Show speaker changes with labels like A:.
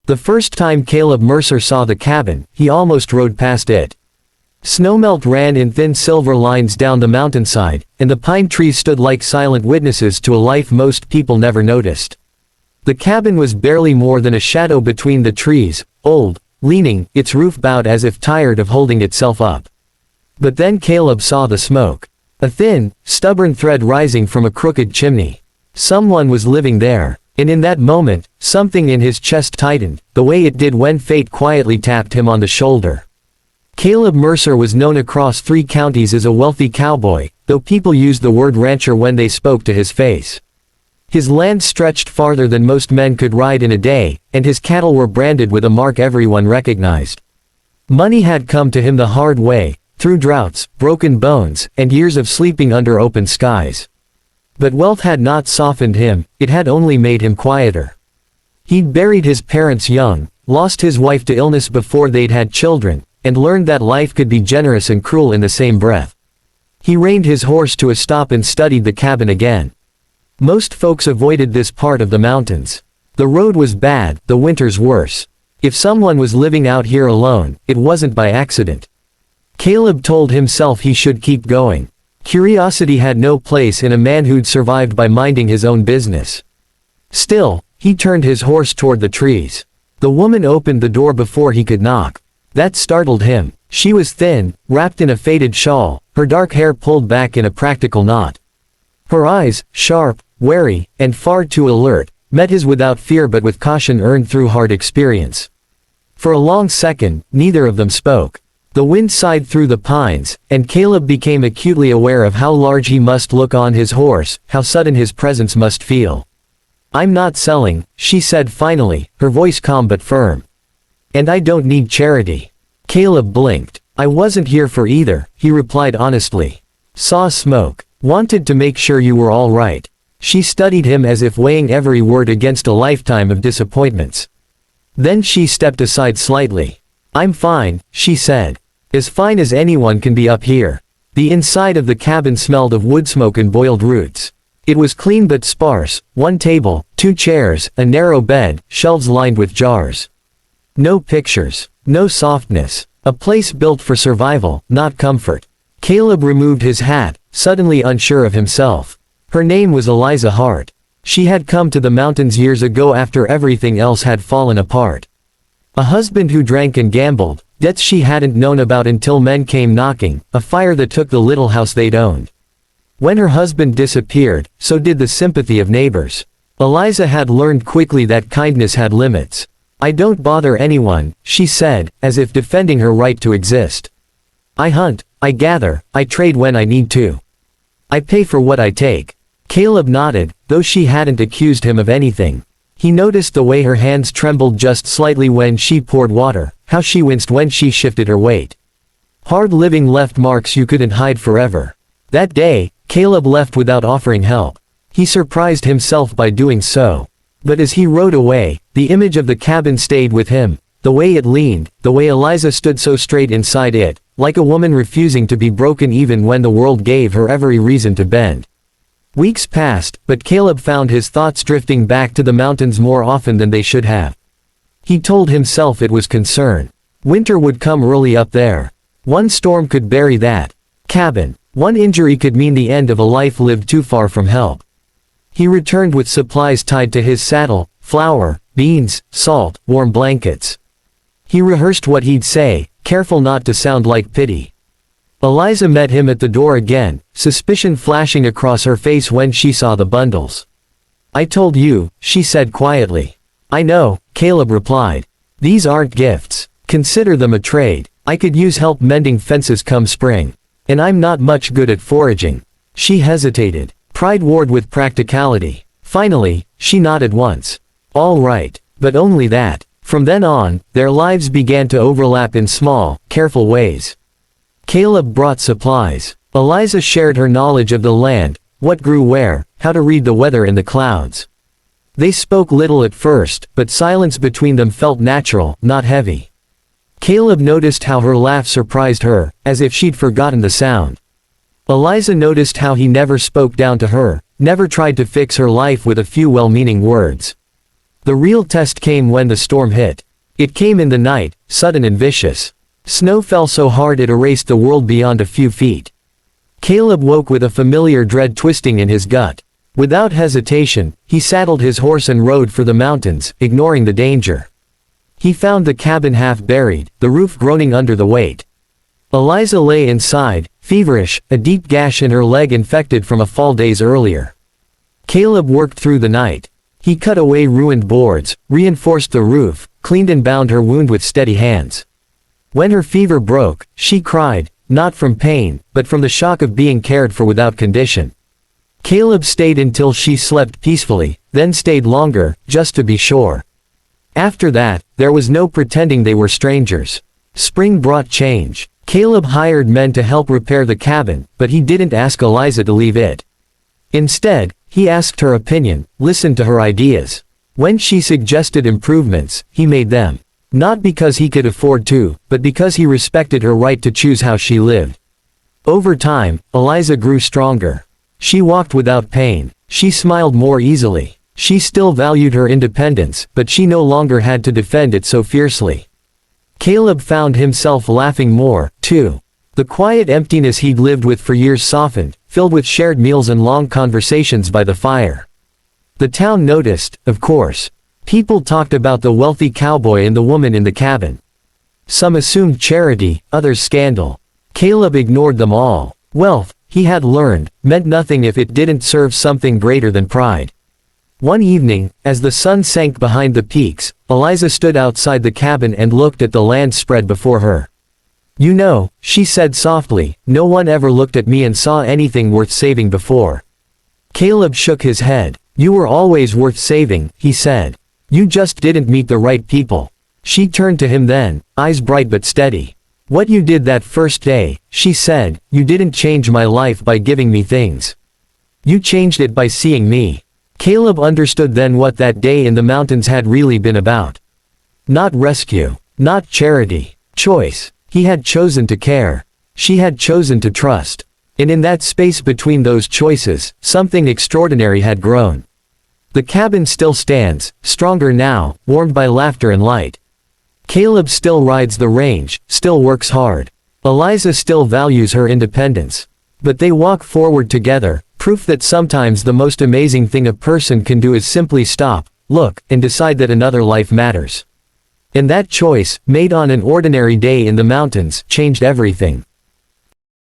A: The first time Caleb Mercer saw the cabin, he almost rode past it. Snowmelt ran in thin silver lines down the mountainside, and the pine trees stood like silent witnesses to a life most people never noticed. The cabin was barely more than a shadow between the trees, old, leaning, its roof bowed as if tired of holding itself up. But then Caleb saw the smoke. A thin, stubborn thread rising from a crooked chimney. Someone was living there, and in that moment, something in his chest tightened, the way it did when fate quietly tapped him on the shoulder. Caleb Mercer was known across 3 counties as a wealthy cowboy, though people used the word rancher when they spoke to his face. His land stretched farther than most men could ride in a day, and his cattle were branded with a mark everyone recognized. Money had come to him the hard way, through droughts, broken bones, and years of sleeping under open skies. But wealth had not softened him, it had only made him quieter. He'd buried his parents young, lost his wife to illness before they'd had children, and learned that life could be generous and cruel in the same breath. He reined his horse to a stop and studied the cabin again. Most folks avoided this part of the mountains. The road was bad, the winters worse. If someone was living out here alone, it wasn't by accident. Caleb told himself he should keep going. Curiosity had no place in a man who'd survived by minding his own business. Still, he turned his horse toward the trees. The woman opened the door before he could knock. That startled him. She was thin, wrapped in a faded shawl, her dark hair pulled back in a practical knot. Her eyes, sharp, wary, and far too alert, met his without fear but with caution earned through hard experience. For a long second, neither of them spoke. The wind sighed through the pines, and Caleb became acutely aware of how large he must look on his horse, how sudden his presence must feel. "I'm not selling," she said finally, her voice calm but firm. "And I don't need charity." Caleb blinked. "I wasn't here for either," he replied honestly. "Saw smoke. Wanted to make sure you were all right." She studied him as if weighing every word against a lifetime of disappointments. Then she stepped aside slightly. "I'm fine," she said. "As fine as anyone can be up here." The inside of the cabin smelled of wood smoke and boiled roots. It was clean but sparse, 1 table, 2 chairs, a narrow bed, shelves lined with jars. No pictures, no softness, a place built for survival, not comfort. Caleb removed his hat, suddenly unsure of himself. Her name was Eliza Hart. She had come to the mountains years ago after everything else had fallen apart. A husband who drank and gambled, debts she hadn't known about until men came knocking, a fire that took the little house they'd owned. When her husband disappeared, so did the sympathy of neighbors. Eliza had learned quickly that kindness had limits. "I don't bother anyone," she said, as if defending her right to exist. "I hunt, I gather, I trade when I need to. I pay for what I take." Caleb nodded, though she hadn't accused him of anything. He noticed the way her hands trembled just slightly when she poured water, how she winced when she shifted her weight. Hard living left marks you couldn't hide forever. That day, Caleb left without offering help. He surprised himself by doing so. But as he rode away, the image of the cabin stayed with him, the way it leaned, the way Eliza stood so straight inside it, like a woman refusing to be broken even when the world gave her every reason to bend. Weeks passed, but Caleb found his thoughts drifting back to the mountains more often than they should have. He told himself it was concern. Winter would come early up there. One storm could bury that cabin. One injury could mean the end of a life lived too far from help. He returned with supplies tied to his saddle, flour, beans, salt, warm blankets. He rehearsed what he'd say, careful not to sound like pity. Eliza met him at the door again, suspicion flashing across her face when she saw the bundles. "I told you," she said quietly. "I know," Caleb replied. "These aren't gifts. Consider them a trade. I could use help mending fences come spring. And I'm not much good at foraging." She hesitated. Pride warred with practicality. Finally, she nodded once. "All right. But only that." From then on, their lives began to overlap in small, careful ways. Caleb brought supplies. Eliza shared her knowledge of the land, what grew where, how to read the weather in the clouds. They spoke little at first, but silence between them felt natural, not heavy. Caleb noticed how her laugh surprised her, as if she'd forgotten the sound. Eliza noticed how he never spoke down to her, never tried to fix her life with a few well-meaning words. The real test came when the storm hit. It came in the night, sudden and vicious. Snow fell so hard it erased the world beyond a few feet. Caleb woke with a familiar dread twisting in his gut. Without hesitation, he saddled his horse and rode for the mountains, ignoring the danger. He found the cabin half buried, the roof groaning under the weight. Eliza lay inside, feverish, a deep gash in her leg infected from a fall days earlier. Caleb worked through the night. He cut away ruined boards, reinforced the roof, cleaned and bound her wound with steady hands. When her fever broke, she cried, not from pain, but from the shock of being cared for without condition. Caleb stayed until she slept peacefully, then stayed longer, just to be sure. After that, there was no pretending they were strangers. Spring brought change. Caleb hired men to help repair the cabin, but he didn't ask Eliza to leave it. Instead, he asked her opinion, listened to her ideas. When she suggested improvements, he made them. Not because he could afford to, but because he respected her right to choose how she lived. Over time, Eliza grew stronger. She walked without pain. She smiled more easily. She still valued her independence, but she no longer had to defend it so fiercely. Caleb found himself laughing more, too. The quiet emptiness he'd lived with for years softened, filled with shared meals and long conversations by the fire. The town noticed, of course. People talked about the wealthy cowboy and the woman in the cabin. Some assumed charity, others scandal. Caleb ignored them all. Wealth, he had learned, meant nothing if it didn't serve something greater than pride. One evening, as the sun sank behind the peaks, Eliza stood outside the cabin and looked at the land spread before her. "You know," she said softly, "no one ever looked at me and saw anything worth saving before." Caleb shook his head. "You were always worth saving," he said. "You just didn't meet the right people." She turned to him then, eyes bright but steady. "What you did that first day," she said, "you didn't change my life by giving me things. You changed it by seeing me." Caleb understood then what that day in the mountains had really been about. Not rescue. Not charity. Choice. He had chosen to care. She had chosen to trust. And in that space between those choices, something extraordinary had grown. The cabin still stands, stronger now, warmed by laughter and light. Caleb still rides the range, still works hard. Eliza still values her independence. But they walk forward together, proof that sometimes the most amazing thing a person can do is simply stop, look, and decide that another life matters. And that choice, made on an ordinary day in the mountains, changed everything.